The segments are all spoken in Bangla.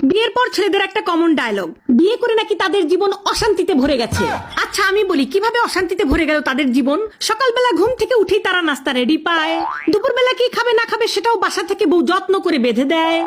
বিয়ের পর ছেলেদের একটা কমন ডায়লগ, বিয়ে করে নাকি তাদের জীবন অশান্তিতে ভরে গেছে। আচ্ছা আমি বলি কিভাবে অশান্তিতে ভরে গেল তাদের জীবন। সকালবেলা ঘুম থেকে উঠেই তারা নাস্তা রেডি পায়, দুপুরবেলা কি খাবে না খাবে সেটাও বাসা থেকে বউ যত্ন করে বেঁধে দেয়।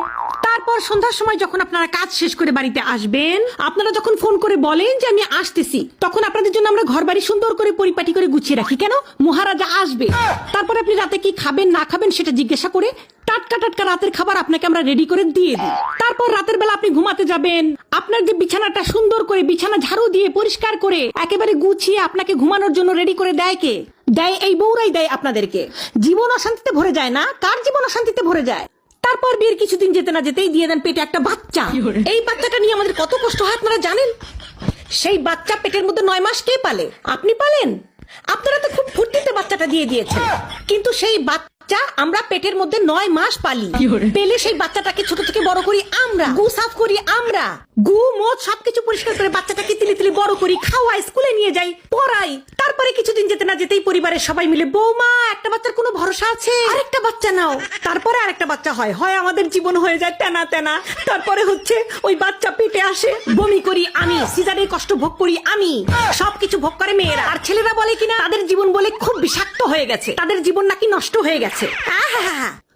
তারপর সন্ধ্যার সময় যখন আপনারা কাজ শেষ করে বাড়িতে আসবেন, আপনারা যখন ফোন করে বলেন যে আমি আসতেছি, তখন আপনাদের জন্য আমরা ঘর বাড়ি সুন্দর করে পরিপাটি করে গুছিয়ে রাখি। কেন? মহারাজা আসবে। তারপর আপনি রাতে কি খাবেন না খাবেন সেটা জিজ্ঞাসা করে টাটকা টাটকা রাতের খাবার আপনাকে আমরা রেডি করে দিয়ে দিই। তারপর রাতের বেলা আপনি ঘুমাতে যাবেন, আপনার যে বিছানাটা সুন্দর করে বিছানা ঝাড়ু দিয়ে পরিষ্কার করে একেবারে গুছিয়ে আপনাকে ঘুমানোর জন্য রেডি করে দেয় কে? দেয় এই বউরাই দেয় আপনাদেরকে। জীবন অশান্তিতে ভরে যায় না? কার জীবন অশান্তিতে ভরে যায়? তারপর বিয়ের কিছুদিন যেতে না যেতেই দিয়ে দেন পেটে একটা বাচ্চা। এই বাচ্চাটা নিয়ে আমাদের কত কষ্ট হয় আপনারা জানেন? সেই বাচ্চা পেটের মধ্যে 9 মাস কে পালে? আপনি পালেন? আপনারা তো খুব ফুর্তিতে বাচ্চাটা দিয়ে দিয়েছেন, কিন্তু সেই বাচ্চা আমরা পেটের মধ্যে 9 মাস পালি। পেলে সেই বাচ্চাটাকে ছোট থেকে বড় করি আমরা, গু সাফ করি আমরা, গু মদ সবকিছু পরিষ্কার করে বাচ্চাটাকে তিলি তিলি বড় করি, খাওয়াই, স্কুলে নিয়ে যাই, পড়াই। তারপরে কিছুদিন যেতে না যেতেই পরিবারের সবাই মিলে, বৌমা একটা বাচ্চার কোনো ভরসা আছে, আরেকটা বাচ্চা নাও। তারপরে আরেকটা বাচ্চা হয়, হয় আমাদের জীবন হয়ে যায় তেনা তেনা। তারপরে হচ্ছে ওই বাচ্চা পেটে আসে, বমি করি আমি, সিজারের কষ্ট ভোগ করি আমি, সবকিছু ভোগ করে মেয়েরা। আর ছেলেরা বলে কিনা তাদের জীবন বলে খুব বিষাক্ত হয়ে গেছে, তাদের জীবন নাকি নষ্ট হয়ে গেছে।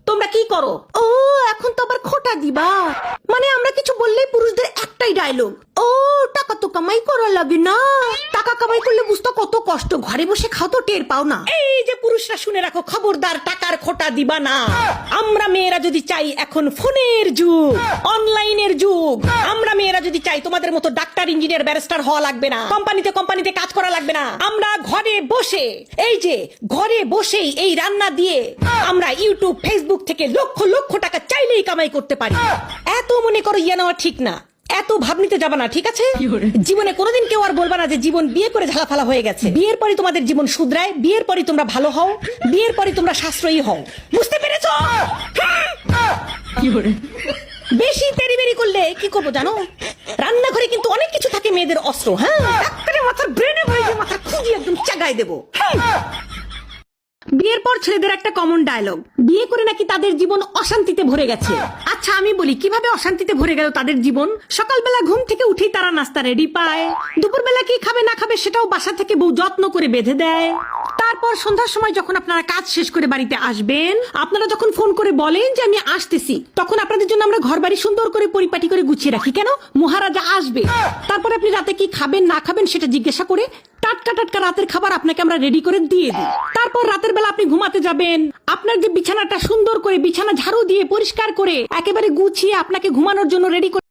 তোমরা কি করো? ও এখন তো আবার খোটা দিবা? মানে আমরা কিছু বললেই পুরুষদের একটাই ডায়লগ, ও টাকা তো কামাই করা লাগে না। টাকা কামাই করলে বুঝতো কত কষ্ট, ঘরে বসে খাও তো টের পাও না। এই যে পুরুষরা শুনে রাখো, খবরদার টাকার খোটা দিবা না। আমরা মেয়েরা যদি চাই, এখন ফোনের যুগ, অনলাইনের যুগ, আমরা মেয়েরা যদি চাই তোমাদের মতো ডাক্তার, ইঞ্জিনিয়ার, ব্যারিস্টার হওয়া লাগবে না, কোম্পানিতে কাজ করা লাগবে না। আমরা ঘরে বসে, এই যে ঘরে বসেই এই রান্না দিয়ে আমরা ইউটিউব, ফেসবুক থেকে লক্ষ লক্ষ টাকা চাইলেই কামাই করতে পারি। এত মনে করো ইয়ে নেওয়া ঠিক না, এত ভাবনিতে যাবা না, ঠিক আছে? জীবনে কোনোদিন কেউ আর বলবা না যে জীবন বিয়ে করে ঝালাফালা হয়ে গেছে। বিয়ের পরে তোমাদের জীবন শুধরায়, বিয়ের পরে তোমরা ভালো হও, বিয়ের পরে তোমরা সাশ্রয়ী হও। বুঝতে পেরেছো? বেশি তেড়িবেড়ি করলে কি করবো জানো? রান্নাঘরে কিন্তু অনেক কিছু থাকে মেয়েদের অস্ত্র। হ্যাঁ, মাথার ব্রেনে ভরে মাথা খুঁজি একদম চাগাই দেবো। বিয়ের পর ছেলেদের একটা কমন ডায়লগ, বিয়ে করে নাকি তাদের জীবন অশান্তিতে ভরে গেছে। আচ্ছা আমি বলি কিভাবে অশান্তিতে ভরে গেল তাদের জীবন। সকালবেলা ঘুম থেকে উঠেই তারা নাস্তা রেডি পায়, দুপুরবেলা কি খাবে না খাবে সেটাও বাসা থেকে বউ যত্ন করে বেঁধে দেয়। তারপর সন্ধ্যার সময় যখন আপনারা কাজ শেষ করে বাড়িতে আসবেন, আপনারা যখন ফোন করে বলেন যে আমি আসতেছি, তখন আপনাদের জন্য আমরা ঘর বাড়ি সুন্দর করে পরিপাটি করে গুছিয়ে রাখি। কেন? মহারাজা আসবে। তারপর আপনি রাতে কি খাবেন না খাবেন সেটা জিজ্ঞাসা করে টাটকা টাটকা রাতের খাবার আপনাকে আমরা রেডি করে দিয়ে দিই। তারপর রাতের বেলা আপনি ঘুমাতে যাবেন, আপনার যে বিছানাটা সুন্দর করে বিছানা ঝাড়ু দিয়ে পরিষ্কার করে একেবারে গুছিয়ে আপনাকে ঘুমানোর জন্য রেডি করে